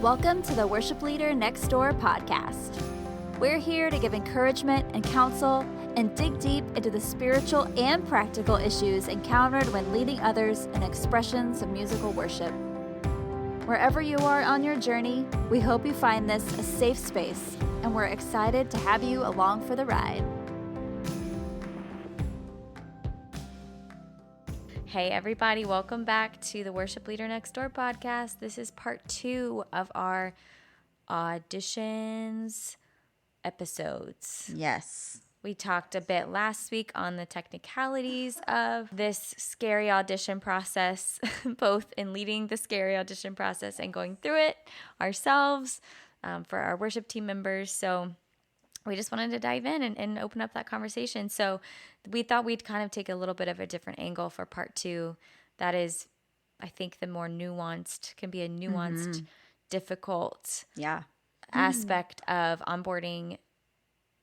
Welcome to the Worship Leader Next Door podcast. We're here to give encouragement and counsel and dig deep into the spiritual and practical issues encountered when leading others in expressions of musical worship. Wherever you are on your journey, we hope you find this a safe space, and we're excited to have you along for the ride. Hey everybody, welcome back to the Worship Leader Next Door podcast. This is part 2 of our Auditions episodes. Yes. We talked a bit last week on the technicalities of this scary audition process, both in leading the scary audition process and going through it ourselves for our worship team members. So we just wanted to dive in and open up that conversation. So we thought we'd kind of take a little bit of a different angle for part 2. That is, I think, the more nuanced, can be a nuanced, difficult aspect of onboarding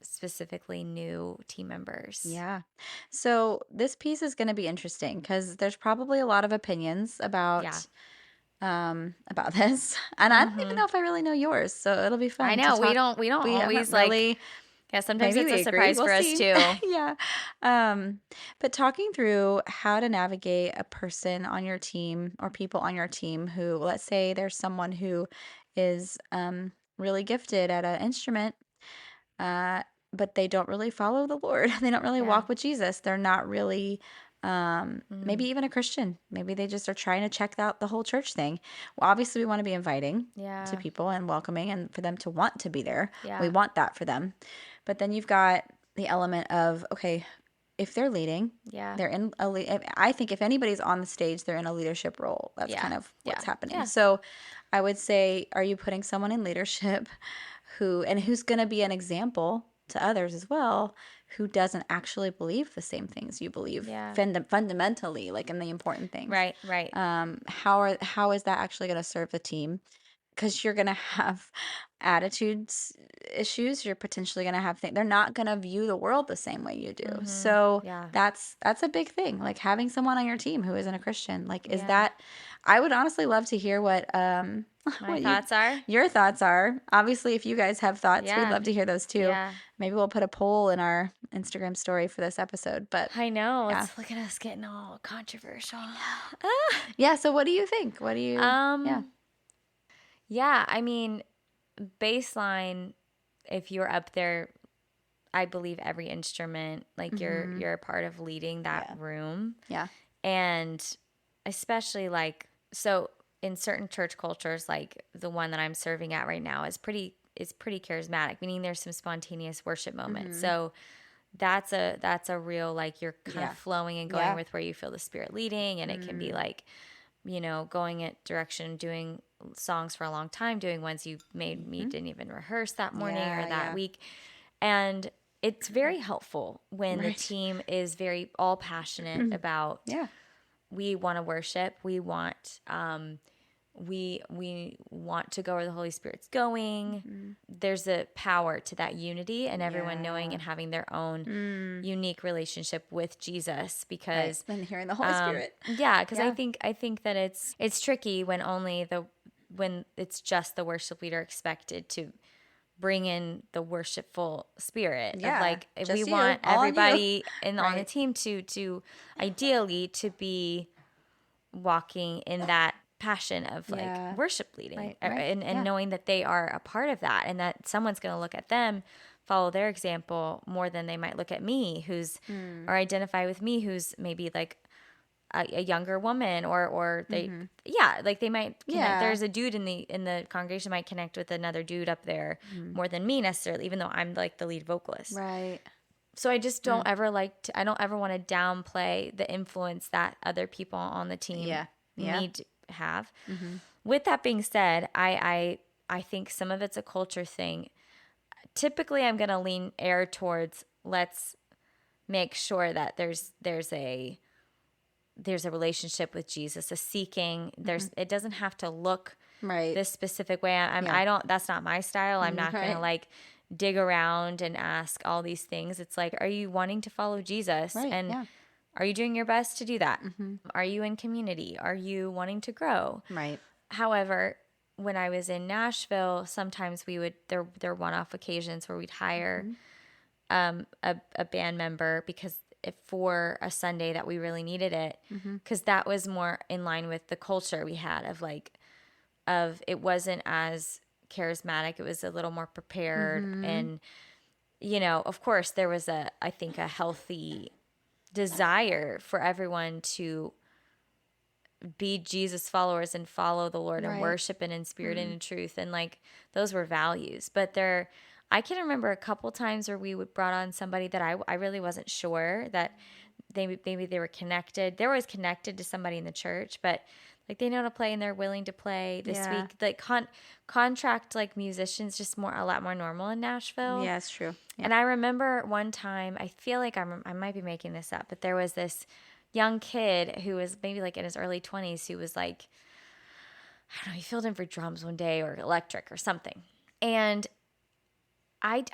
specifically new team members. Yeah. So this piece is going to be interesting because there's probably a lot of opinions about this, and I don't even know if I really know yours. So it'll be fun. I know we don't always like. Really, yeah, sometimes maybe it's a surprise for us too. Yeah. But talking through how to navigate a person on your team or people on your team who, let's say there's someone who is really gifted at an instrument, but they don't really follow the Lord. They don't really walk with Jesus. They're not really maybe even a Christian. Maybe they just are trying to check out the whole church thing. Well, obviously we want to be inviting to people and welcoming and for them to want to be there. Yeah. We want that for them. But then you've got the element of, okay, if they're leading, they're in I think if anybody's on the stage, they're in a leadership role. That's kind of what's happening. Yeah. So I would say, are you putting someone in leadership who's going to be an example to others as well, who doesn't actually believe the same things you believe fundamentally, like in the important things. Right. How is that actually going to serve the team? Because you're going to have attitudes issues. You're potentially going to have things. They're not going to view the world the same way you do. So that's a big thing. Like having someone on your team who isn't a Christian. Like, is that? I would honestly love to hear what my thoughts are. Your thoughts are. Obviously, if you guys have thoughts, we'd love to hear those too. Yeah. Maybe we'll put a poll in our Instagram story for this episode. But I know. Look at us getting all controversial. Yeah. So what do you think? What do you? Yeah, I mean, baseline, if you're up there, I believe every instrument, like you're a part of leading that room. Yeah. And especially so in certain church cultures, like the one that I'm serving at right now is pretty charismatic, meaning there's some spontaneous worship moments. So that's a real, like, you're kind of flowing and going with where you feel the Spirit leading. And it can be like, going in direction, doing songs for a long time, doing ones you me didn't even rehearse that morning or that week. And it's very helpful when the team is very all passionate about, we want to worship. We want, we want to go where the Holy Spirit's going. There's a power to that unity and everyone knowing and having their own unique relationship with Jesus, because and hearing the Holy Spirit. Because I think that it's tricky when it's just the worship leader expected to bring in the worshipful spirit of, like, if we want everybody on the team to ideally to be walking in that passion of like worship leading and knowing that they are a part of that, and that someone's going to look at them, follow their example more than they might look at me, or identify with me, who's maybe like a younger woman, or they like they might connect. There's a dude in the congregation might connect with another dude up there more than me necessarily, even though I'm like the lead vocalist. Right. So I just don't ever I don't ever want to downplay the influence that other people on the team need to have. With that being said, I think some of it's a culture thing. Typically I'm going to err towards, let's make sure that there's a relationship with Jesus, a seeking. It doesn't have to look this specific way. That's not my style. I'm not going to like dig around and ask all these things. It's like, are you wanting to follow Jesus? And are you doing your best to do that? Are you in community? Are you wanting to grow? Right. However, when I was in Nashville, sometimes we would there were one-off occasions where we'd hire a band member because for a Sunday that we really needed it, because that was more in line with the culture we had of it wasn't as charismatic. It was a little more prepared, and of course there was I think a healthy desire for everyone to be Jesus followers and follow the Lord and worship and in spirit and in truth. And like, those were values. But I can remember a couple times where we would brought on somebody that I really wasn't sure that maybe they were connected. They're always connected to somebody in the church, but like they know to play and they're willing to play this week. Like contract like musicians, just a lot more normal in Nashville. Yeah, it's true. Yeah. And I remember one time, I feel like I might be making this up, but there was this young kid who was maybe like in his early 20s who was like, I don't know, he filled in for drums one day or electric or something. And I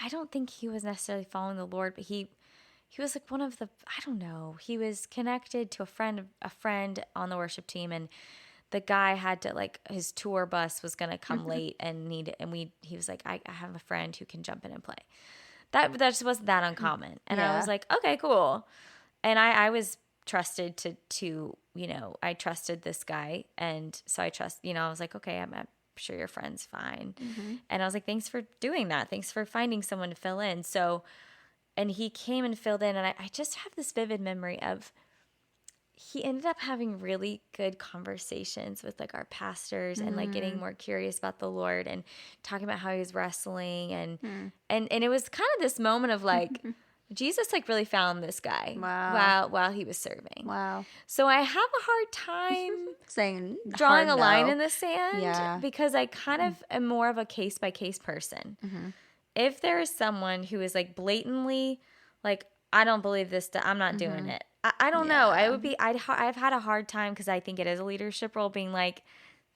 don't think he was necessarily following the Lord, but he was like one of the, I don't know, he was connected to a friend on the worship team, and the guy had to, like, his tour bus was going to come late and he was like, I have a friend who can jump in and play. That just wasn't that uncommon. And I was like, okay, cool. And I was trusted to I trusted this guy. And so I was like, okay, I'm sure your friend's fine. And I was like, thanks for doing that. Thanks for finding someone to fill in. So, and he came and filled in. And I just have this vivid memory of, he ended up having really good conversations with like our pastors and like getting more curious about the Lord and talking about how he was wrestling. And it was kind of this moment of like, Jesus like really found this guy while he was serving. Wow. So I have a hard time saying drawing a line no. in the sand because I kind of am more of a case by case person. If there is someone who is like blatantly like, I don't believe this, I'm not doing it. I don't know. I've had a hard time because I think it is a leadership role being like,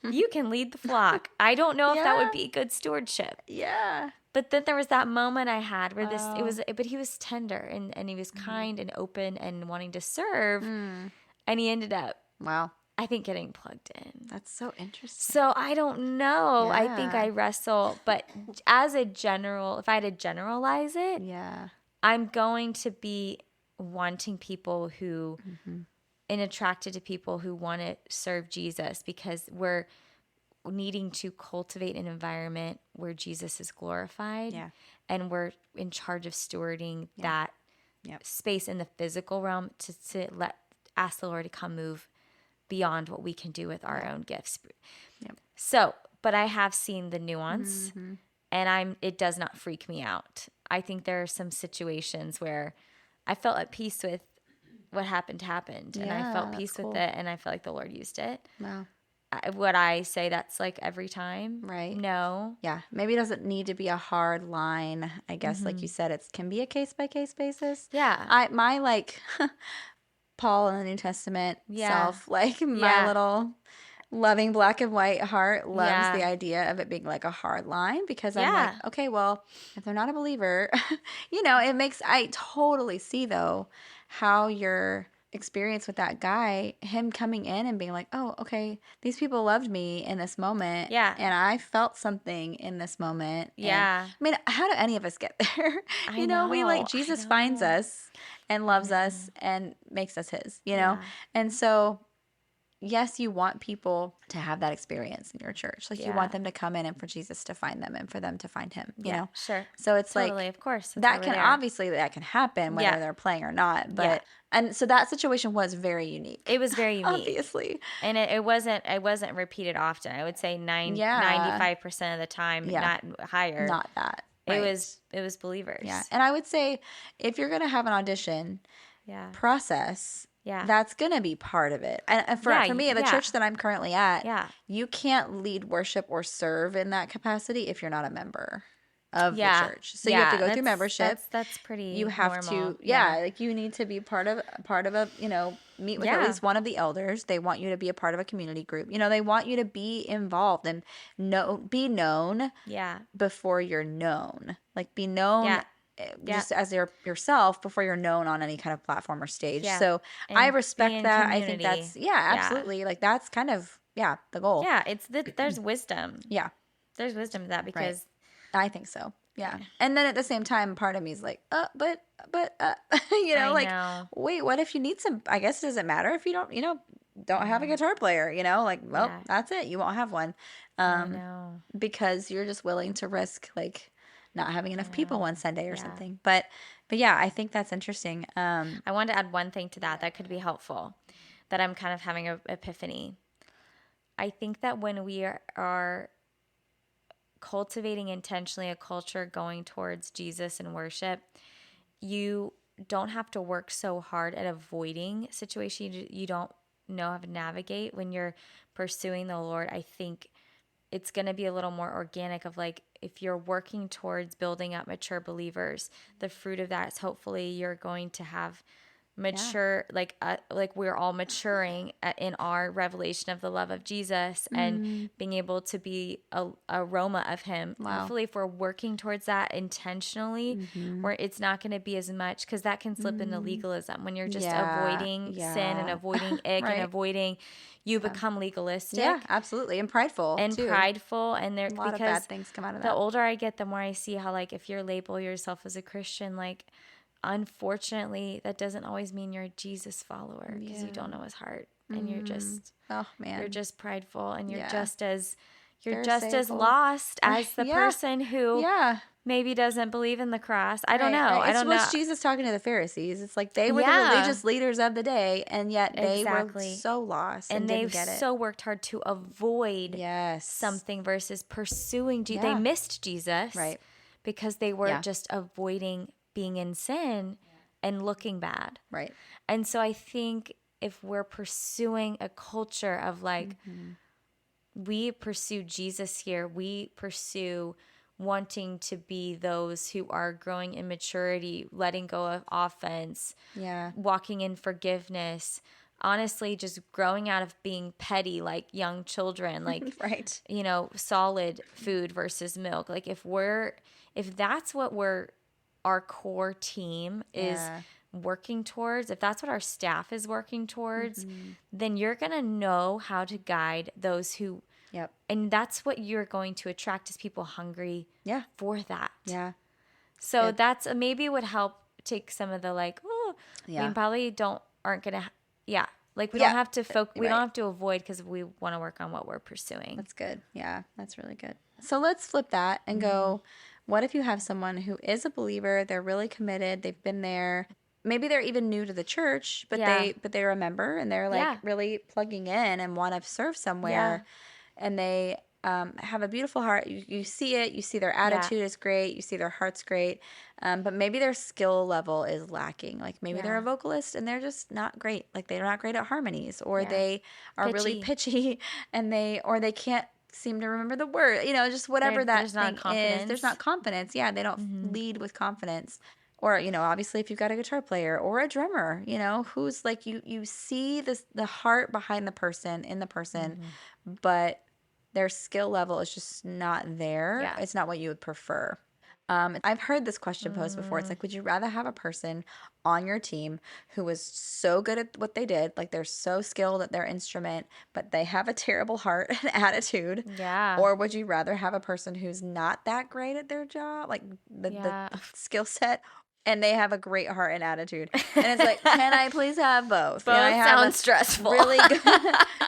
you can lead the flock. I don't know if that would be good stewardship. Yeah. But then there was that moment I had where but he was tender and he was kind and open and wanting to serve. And he ended up, I think, getting plugged in. That's so interesting. So I don't know. I think I wrestle. But if I had to generalize it, I'm going to be wanting people who, and attracted to people who want to serve Jesus, because we're needing to cultivate an environment where Jesus is glorified, and we're in charge of stewarding that space in the physical realm to ask the Lord to come move beyond what we can do with our own gifts. So, but I have seen the nuance, and it does not freak me out. I think there are some situations where I felt at peace with what happened, and I felt peace with it, and I felt like the Lord used it. Wow. Would I say that's like every time? Right. No. Yeah. Maybe it doesn't need to be a hard line. I guess, like you said, it can be a case by case basis. Yeah. My like Paul in the New Testament self, like my little loving black and white heart loves the idea of it being like a hard line, because I'm like, okay, well, if they're not a believer, I totally see though how your experience with that guy, him coming in and being like, oh, okay, these people loved me in this moment. Yeah. And I felt something in this moment. Yeah. And, I mean, how do any of us get there? I know. We like, Jesus finds us and loves us and makes us his, And so, yes, you want people to have that experience in your church. Like you want them to come in and for Jesus to find them and for them to find him, you know? Sure. So it's totally, like, of course, that can obviously that can happen whether they're playing or not. But, and so that situation was very unique. It was very unique. Obviously. And it wasn't repeated often. I would say 95% of the time, not higher. Not that. Right. It was believers. Yeah. And I would say if you're going to have an audition process, that's going to be part of it. And for me, the church that I'm currently at, you can't lead worship or serve in that capacity if you're not a member of the church. So you have to go through membership. That's pretty You have normal. to, like you need to be part of a, meet with at least one of the elders. They want you to be a part of a community group. They want you to be involved and be known before you're known. Like be known just as yourself before you're known on any kind of platform or stage. So and I respect that. I think community. that's absolutely. Like that's kind of the goal. Yeah, there's wisdom. Yeah. There's wisdom to that because I think so. Yeah. And then at the same time, part of me is like, but, you know, I like, know. wait, what if you need some, I guess it doesn't matter if you don't have a guitar player, like, well, Yeah. that's it. You won't have one. I know. Because you're just willing to risk like not having enough people one Sunday or Yeah. something. But yeah, I think that's interesting. I wanted to add one thing to that could be helpful, that I'm kind of having an epiphany. I think that when we are cultivating intentionally a culture going towards Jesus and worship, you don't have to work so hard at avoiding situations you don't know how to navigate. When you're pursuing the Lord, I think it's going to be a little more organic of like, if you're working towards building up mature believers, the fruit of that is hopefully you're going to have mature, like we're all maturing in our revelation of the love of Jesus and being able to be a aroma of him. Wow. Hopefully if we're working towards that intentionally, where it's not going to be as much, because that can slip into legalism when you're just avoiding sin and avoiding ick and avoiding, you become legalistic. Yeah, absolutely. And prideful and too. prideful, and there, A lot of because bad things come out of the that. older I get, the more I see how, like, if you label yourself as a Christian, like, unfortunately, that doesn't always mean you're a Jesus follower, because you don't know his heart, and you're just, you're just prideful, and you're just as lost as the person who maybe doesn't believe in the cross. I don't know. I don't know. It's Jesus talking to the Pharisees. It's like they were the religious leaders of the day, and yet they were so lost and didn't get it. And they so worked hard to avoid something versus pursuing Jesus. They missed Jesus because they were just avoiding being in sin and looking bad. Right. And so I think if we're pursuing a culture of like, we pursue Jesus here, we pursue wanting to be those who are growing in maturity, letting go of offense, walking in forgiveness, honestly, just growing out of being petty like young children, like, you know, solid food versus milk. Like if that's what our core team is working towards, if that's what our staff is working towards, then you're going to know how to guide those who, and that's what you're going to attract, is people hungry for that. Yeah. So that's maybe would help take some of the like, we probably aren't going to, like we don't have to we don't have to avoid, because we want to work on what we're pursuing. That's good. Yeah, that's really good. So let's flip that and go, what if you have someone who is a believer, they're really committed, they've been there, maybe they're even new to the church, but they remember, and they're like really plugging in and want to serve somewhere, and they have a beautiful heart. You see it, you see their attitude is great, you see their heart's great, but maybe their skill level is lacking. Like maybe they're a vocalist and they're just not great. Like they're not great at harmonies, or they are really pitchy, and they can't seem to remember the word, just whatever that thing is. There's not confidence. Yeah, they don't lead with confidence. Or, obviously if you've got a guitar player or a drummer, who's like, you see the heart behind the person, in the person, but their skill level is just not there. Yeah. It's not what you would prefer. I've heard this question posed before. It's like, would you rather have a person on your team who was so good at what they did, like they're so skilled at their instrument, but they have a terrible heart and attitude? Yeah. Or would you rather have a person who's not that great at their job, like the skill set, and they have a great heart and attitude? And it's like, can I please have both? Both sound stressful. Really good.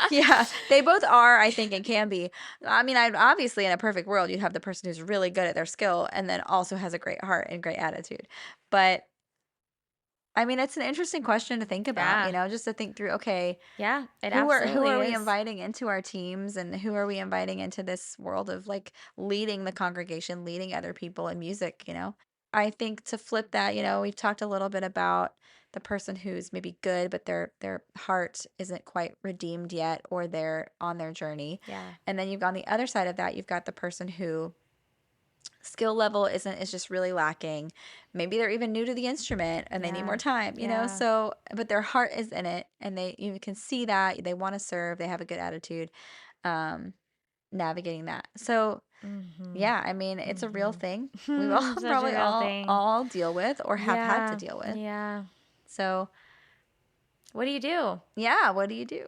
Yeah, they both are, I think, and can be. I mean, obviously in a perfect world, you'd have the person who's really good at their skill and then also has a great heart and great attitude. But I mean, it's an interesting question to think about, just to think through, okay, who are we inviting into our teams, and who are we inviting into this world of like leading the congregation, leading other people in music, I think to flip that, we've talked a little bit about the person who's maybe good, but their heart isn't quite redeemed yet, or they're on their journey. Yeah. And then you've got on the other side of that, you've got the person who skill level is just really lacking. Maybe they're even new to the instrument and they need more time, so, but their heart is in it, and you can see that they want to serve, they have a good attitude, navigating that. So yeah, I mean, it's a real thing. We all probably all deal with, or have had to deal with. Yeah. So what do you do? Yeah, what do you do?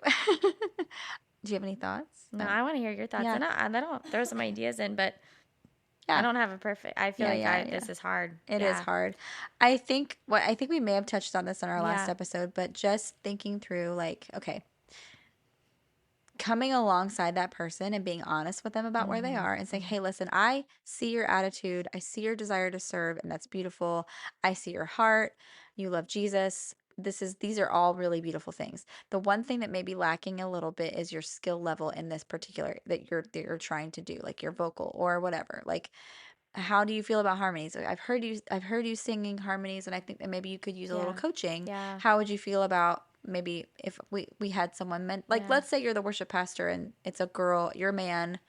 Do you have any thoughts? No, I want to hear your thoughts. Yeah. And I don't throw some ideas in, but Yeah. I don't have a perfect. I feel Yeah, like this is hard. It is hard. I think we may have touched on this in our last Yeah. episode, but just thinking through, like, okay, coming alongside that person and being honest with them about where they are and saying, hey, listen, I see your attitude. I see your desire to serve, and that's beautiful. I see your heart. You love Jesus. These are all really beautiful things. The one thing that may be lacking a little bit is your skill level in this particular that you're trying to do, like your vocal or whatever. Like, how do you feel about harmonies? I've heard you singing harmonies, and I think that maybe you could use a little coaching. Yeah. How would you feel about maybe if we had someone let's say you're the worship pastor and it's a girl, you're a man,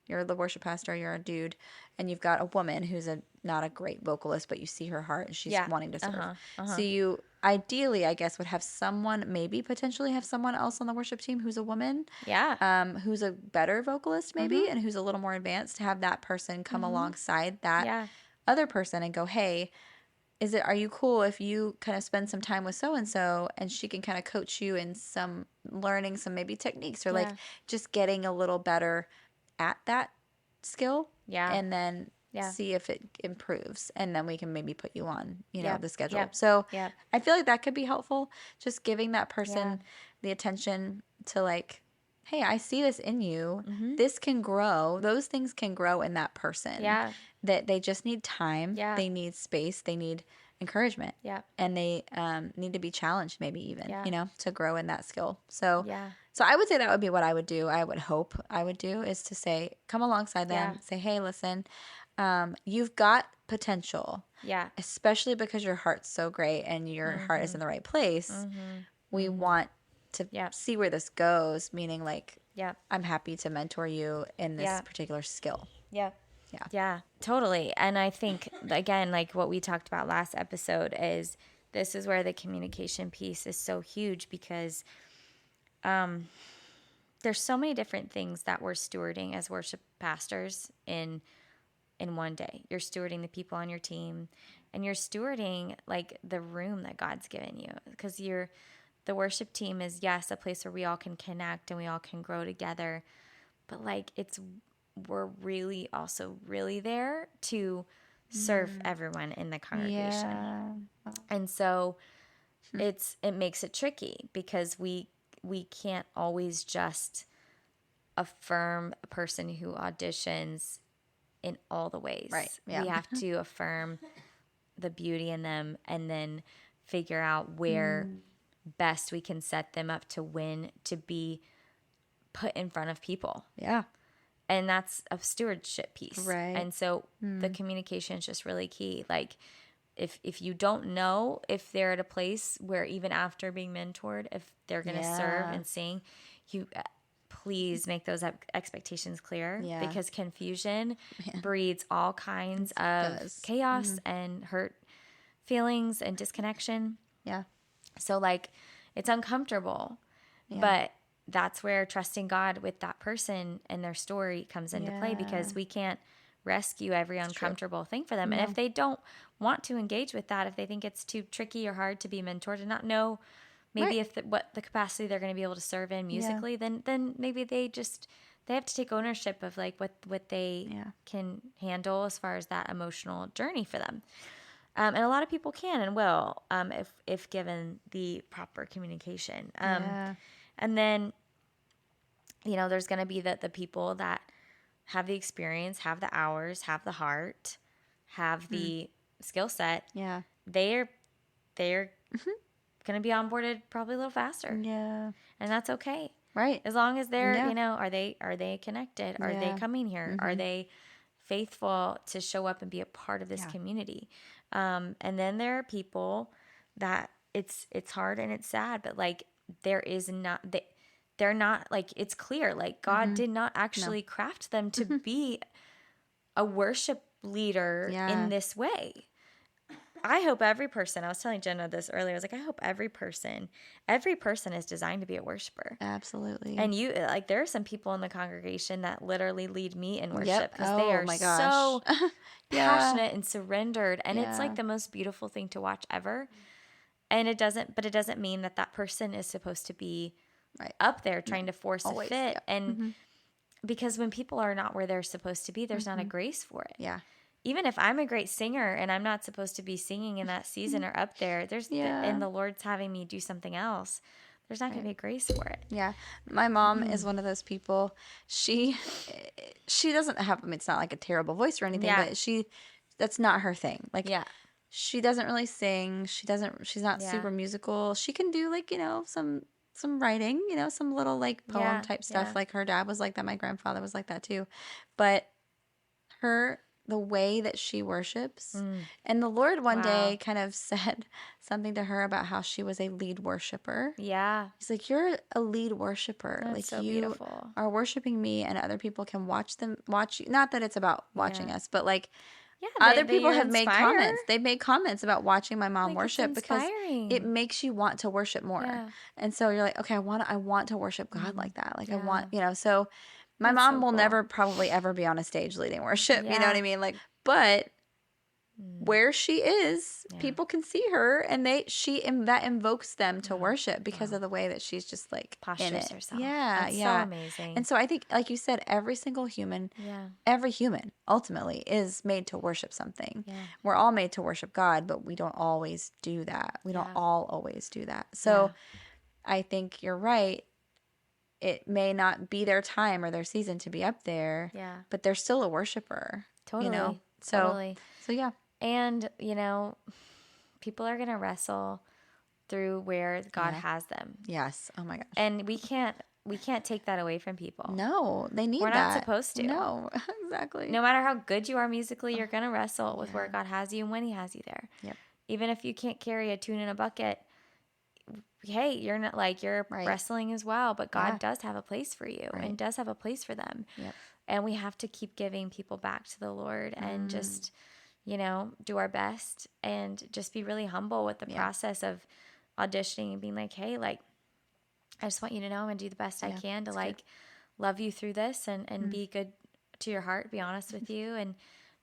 you're the worship pastor, you're a dude, and you've got a woman who's not a great vocalist, but you see her heart and she's wanting to serve. So you ideally, I guess, would have someone, maybe potentially have someone else on the worship team who's a woman. Yeah. Who's a better vocalist maybe and who's a little more advanced, to have that person come alongside that other person and go, hey, are you cool if you kind of spend some time with so-and-so and she can kind of coach you in some learning some maybe techniques or like just getting a little better at that skill and then see if it improves, and then we can maybe put you on, the schedule. So I feel like that could be helpful, just giving that person the attention to like, hey, I see this in you. This can grow. Those things can grow in that person. That they just need time. They need space. They need encouragement. And they need to be challenged maybe even, to grow in that skill. So I would say that would be what I would do. I would hope I would do is to say, come alongside them, say, hey, listen, you've got potential. Especially because your heart's so great and your heart is in the right place. We want to see where this goes, meaning like, I'm happy to mentor you in this particular skill. Yeah, totally. And I think, again, like what we talked about last episode is this is where the communication piece is so huge, because there's so many different things that we're stewarding as worship pastors in one day. You're stewarding the people on your team, and you're stewarding like the room that God's given you, because the worship team is, yes, a place where we all can connect and we all can grow together, but like we're really also really there to serve everyone in the congregation. And so it makes it tricky, because we can't always just affirm a person who auditions in all the ways. Right. Yeah. We have to affirm the beauty in them and then figure out where best we can set them up to win, to be put in front of people. Yeah. And that's a stewardship piece. Right. And so the communication is just really key. Like if you don't know if they're at a place where even after being mentored, if they're going to serve and sing, you please make those expectations clear, because confusion breeds all kinds of chaos and hurt feelings and disconnection. Yeah. So like it's uncomfortable, but that's where trusting God with that person and their story comes into play, because we can't rescue every uncomfortable thing for them. No. And if they don't want to engage with that, if they think it's too tricky or hard to be mentored and not know maybe if what the capacity they're going to be able to serve in musically, then maybe they have to take ownership of like what they can handle as far as that emotional journey for them. And a lot of people can and will, if given the proper communication. And then, there's going to be the people that have the experience, have the hours, have the heart, have the skill set. Yeah. They're going to be onboarded probably a little faster. Yeah. And that's okay. Right. As long as they're, are they connected? Are they coming here? Are they faithful to show up and be a part of this community? And then there are people that it's hard and it's sad, but like they're not like, it's clear, like God did not actually craft them to be a worship leader in this way. I hope every person, I was telling Jenna this earlier, I was like, I hope every person is designed to be a worshiper. Absolutely. And there are some people in the congregation that literally lead me in worship, because they are so passionate and surrendered. And it's like the most beautiful thing to watch ever. And it doesn't mean that person is supposed to be up there trying to force Always, a fit. yeah. And because when people are not where they're supposed to be, there's not a grace for it. Yeah. Even if I'm a great singer and I'm not supposed to be singing in that season or up there, and the Lord's having me do something else, there's not going to be a grace for it. Yeah. My mom is one of those people. She doesn't have, I mean, it's not like a terrible voice or anything, but that's not her thing. Like, she doesn't really sing. She's not super musical. She can do like, some writing, some little like poem type stuff. Like her dad was like that. My grandfather was like that too. But the way that she worships, and the Lord one day kind of said something to her about how she was a lead worshiper. Yeah. He's like, you're a lead worshiper. That's like so you beautiful. are worshiping me, and other people can watch you. Not that it's about watching us, but like other people have made comments. They've made comments about watching my mom worship because it makes you want to worship more. Yeah. And so you're like, okay, I want to worship God like that. Like I want, so my mom will never probably ever be on a stage leading worship. You know what I mean? Like, but where she is, people can see her, and that invokes them to worship because of the way that she's just like postures herself. Yeah, it's so amazing. And so I think, like you said, every single human, every human ultimately is made to worship something. Yeah. We're all made to worship God, but we don't always do that. We don't all always do that. So I think you're right. It may not be their time or their season to be up there, but they're still a worshiper. Totally. So yeah. And, people are going to wrestle through where God has them. Yes. Oh my gosh. And we can't take that away from people. No, they need that. We're not supposed to. No, exactly. No matter how good you are musically, you're going to wrestle with where God has you and when he has you there. Yep. Even if you can't carry a tune in a bucket, hey, you're not you're wrestling as well, but God does have a place for you and does have a place for them. Yep. And we have to keep giving people back to the Lord and just, do our best and just be really humble with the process of auditioning and being like, hey, I just want you to know I'm going to do the best I can to love you through this and be good to your heart, be honest with you, and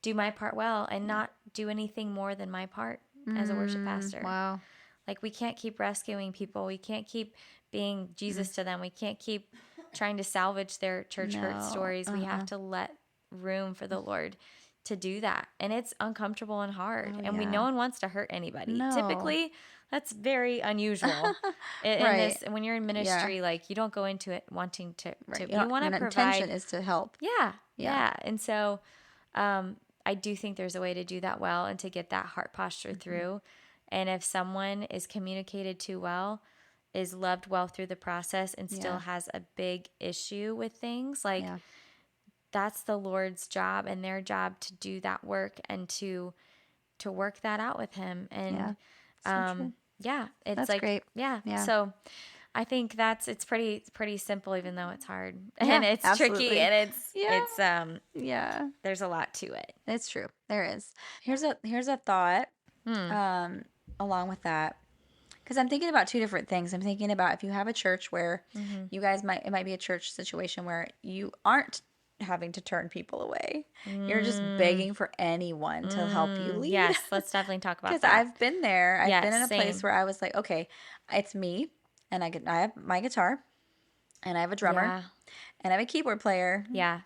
do my part well and not do anything more than my part as a worship pastor. Wow. We can't keep rescuing people. We can't keep being Jesus to them. We can't keep trying to salvage their church hurt stories. We have to let room for the Lord to do that. And it's uncomfortable and hard. No one wants to hurt anybody. No. Typically, that's very unusual. When you're in ministry, you don't go into it wanting to you want to provide. Intention is to help. Yeah. And so I do think there's a way to do that well and to get that heart posture through. And if someone is communicated to well, is loved well through the process and still has a big issue with things, that's the Lord's job and their job to do that work and to work that out with him. And it's that's great. Yeah. So I think it's pretty simple, even though it's hard and it's tricky and it's there's a lot to it. It's true. There is. Here's a thought. Along with that, because I'm thinking about two different things. I'm thinking about if you have a church where you guys it might be a church situation where you aren't having to turn people away. You're just begging for anyone to help you lead. Yes, let's definitely talk about that. Because I've been there. I've been in a place where I was like, okay, it's me, and I have my guitar, and I have a drummer, and I have a keyboard player. Yeah.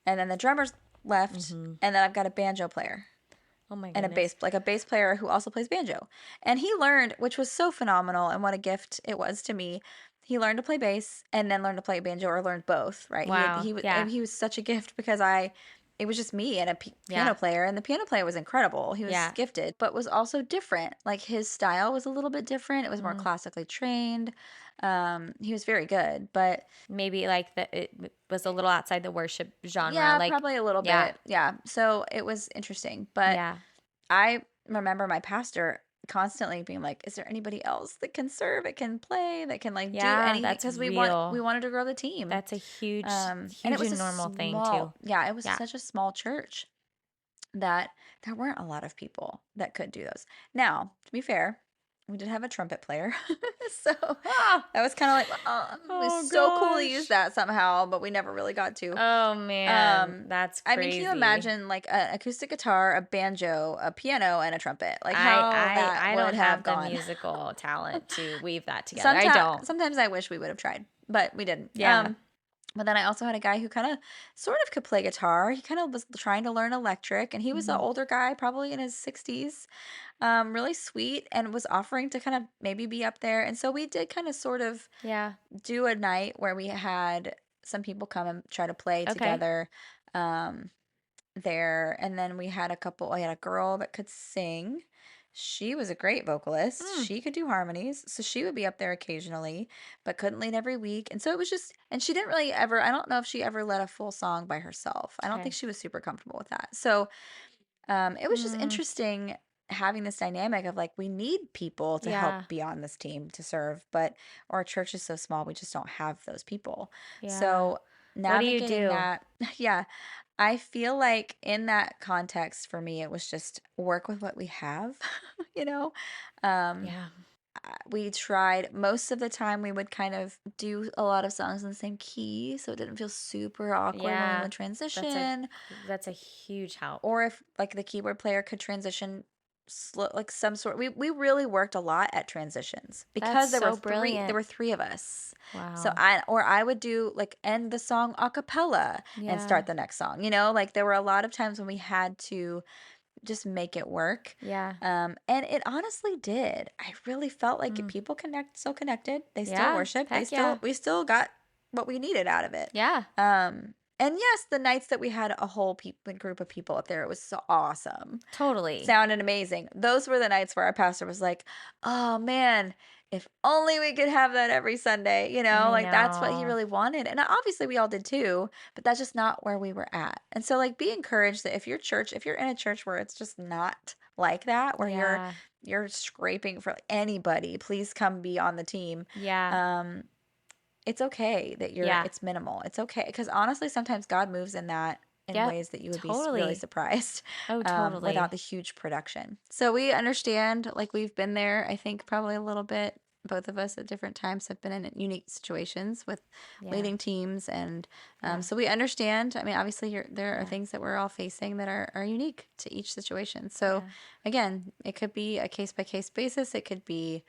And then the drummer's left, and then I've got a banjo player. Oh my goodness. And a bass player who also plays banjo. And he learned, which was so phenomenal and what a gift it was to me. He learned to play bass and then learned to play banjo, or learned both, right? Wow. He was such a gift because it was just me and a piano player, and the piano player was incredible. He was gifted, but was also different. Like his style was a little bit different. It was more classically trained. He was very good, but maybe it was a little outside the worship genre. Yeah, probably a little bit. Yeah. So it was interesting, but I remember my pastor constantly being like, "Is there anybody else that can serve, that can play, that can do anything?" Because we wanted to grow the team. That's a huge, and it was a normal thing too. Yeah, it was such a small church that there weren't a lot of people that could do those. Now, to be fair, we did have a trumpet player, so that was kind of like, it was so cool to use that somehow, but we never really got to. Oh man, that's crazy. I mean, can you imagine an acoustic guitar, a banjo, a piano, and a trumpet? Like how I would don't have gone. the musical talent to weave that together. I don't. Sometimes I wish we would have tried. but we didn't. Yeah. But then I also had a guy who kind of sort of could play guitar. He kind of was trying to learn electric, and he was an older guy, probably in his 60s, really sweet, and was offering to kind of maybe be up there. And so we did kind of sort of Yeah. do a night where we had some people come and try to play Okay. together there. And then we had I had a girl that could sing. She was a great vocalist. She could do harmonies. So she would be up there occasionally, but couldn't lead every week. And so it was just, and she didn't really ever, I don't know if she ever led a full song by herself. I don't Okay. think she was super comfortable with that. So it was just interesting having this dynamic of like, we need people to Yeah. help be on this team to serve, but our church is so small, we just don't have those people. Yeah. So What do you navigating do? that, yeah, I feel like in that context for me, it was just work with what we have, you know? Yeah. We tried most of the time we would kind of do a lot of songs in the same key so it didn't feel super awkward when we Yeah. would transition. That's a huge help. Or if like the keyboard player could transition like some sort, we really worked a lot at transitions because That's so there brilliant. were three of us. So Wow. I would do like end the song a cappella and Yeah. start the next song, you know, like there were a lot of times when we had to just make it work. Yeah. And it honestly did. I really felt like people still connected. They still Yeah. worshiped. Heck yeah. We still got what we needed out of it. Yeah. And yes, the nights that we had a whole group of people up there, it was so awesome. Totally. Sounded amazing. Those were the nights where our pastor was like, "Oh man, if only we could have that every Sunday." You know, I like that's what he know. really wanted. And obviously we all did too, but that's just not where we were at. And so like be encouraged that if you're in a church where it's just not like that, where Yeah. you're scraping for anybody, please come be on the team. Yeah. It's okay that Yeah. it's minimal. It's okay because honestly, sometimes God moves in that in Yep. ways that you would be Totally. really surprised Oh, totally. without the huge production. So we understand, like we've been there, I think probably a little bit. Both of us at different times have been in unique situations with Yeah. leading teams. And Yeah. so we understand. I mean, obviously there are Yeah. things that we're all facing that are unique to each situation. So Yeah. again, it could be a case-by-case basis. It could be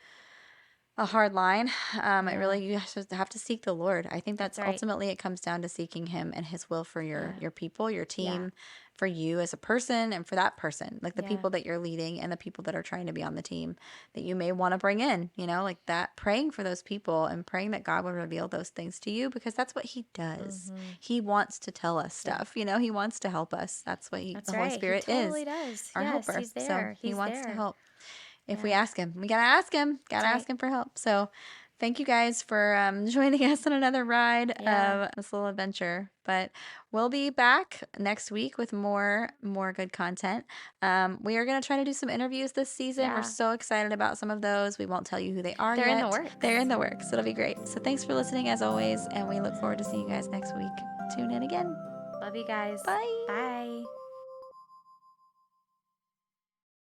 a hard line. It really, you have to seek the Lord. I think that's That's right. ultimately it comes down to seeking Him and His will for your people, your Yeah. team, for you as a person, and for that person, like the Yeah. people that you're leading and the people that are trying to be on the team that you may want to bring in. You know, like that, praying for those people and praying that God will reveal those things to you because that's what He does. He wants to tell us stuff. You know, He wants to help us. That's what That's the Holy right. Spirit He totally is, does. our Yes, helper. he's So there. He He's wants to there. help. If we Yeah. ask Him, we gotta ask Him. Gotta That's ask Him for help. So thank you guys for joining us on another ride Yeah. of this little adventure. But we'll be back next week with more good content. We are going to try to do some interviews this season. Yeah. We're so excited about some of those. We won't tell you who they are They're yet. in the works. They're in the works. It'll be great. So thanks for listening as always, and we look forward to seeing you guys next week. Tune in again. Love you guys. Bye. Bye.